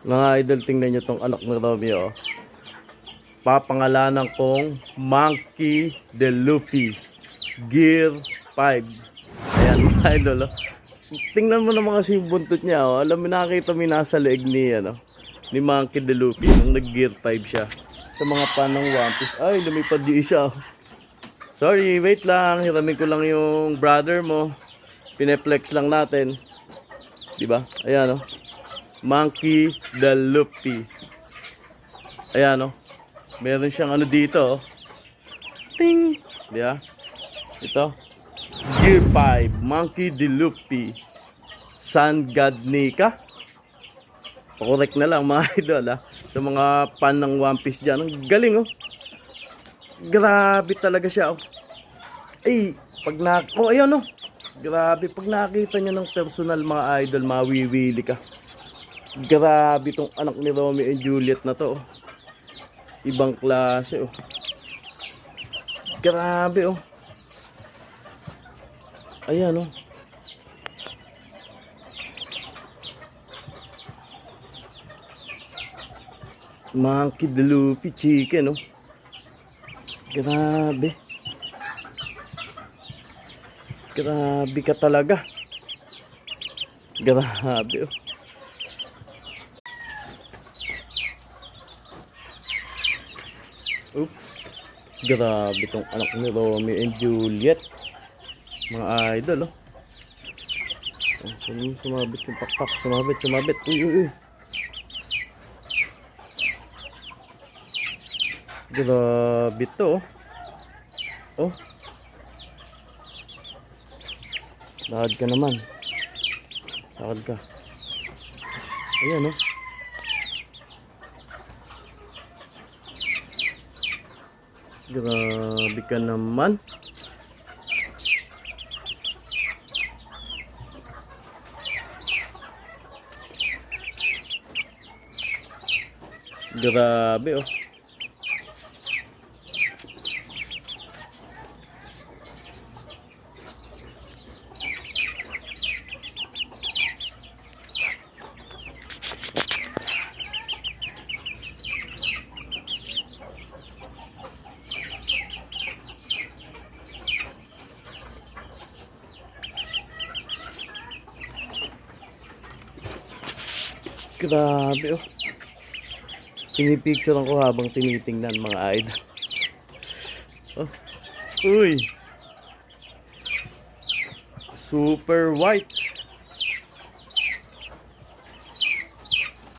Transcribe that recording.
Mga idol, tingnan nyo tong anak ni Romeo. Oh. Papangalanan kong Monkey D. Luffy Gear 5. Ayan mga idol. Oh. Tingnan mo naman kasi yung buntot niya. Oh. Alam mo, nakakita mo nasa leeg ni, ni Monkey D. Luffy nung nag-Gear 5 siya. Sa mga panang One Piece. Ay, lumipad yung isa. Oh. Sorry, wait lang. Hiramin ko lang yung brother mo. Pineflex lang natin. Diba? Ayan, oh. Monkey D. Luffy. Ayan, oh. Meron siyang dito, oh. Ting! Diba? Ito. Gear 5. Monkey D. Luffy. Sun God Nika. Correct na lang mga idol, ha. Sa mga fan ng One Piece dyan. Ang galing, oh. Grabe talaga siya, oh. Ay, oh, ayun, oh. Grabe, pag nakita nyo ng personal mga idol, mawiwili ka. Grabe tong anak ni Romeo and Juliet na to, oh. Ibang klase, oh. Grabe, oh. Ayan, oh. Monkey D. Luffy chicken, oh. Grabe. Grabe ka talaga. Grabe, oh. Oops. Grabe tong anak ni Romeo and Juliet. Mga idol, oh. Sumabit yung pakpak. Sumabit. Uy. Grabe to, oh. Oh. Lakad ka naman. Lakad ka. Ayan, oh. Grabe ka naman. Grabe, oh. Grabe, oh. Pinipicturean ko habang tinitingnan mga idol. Oh. Uy. Super white.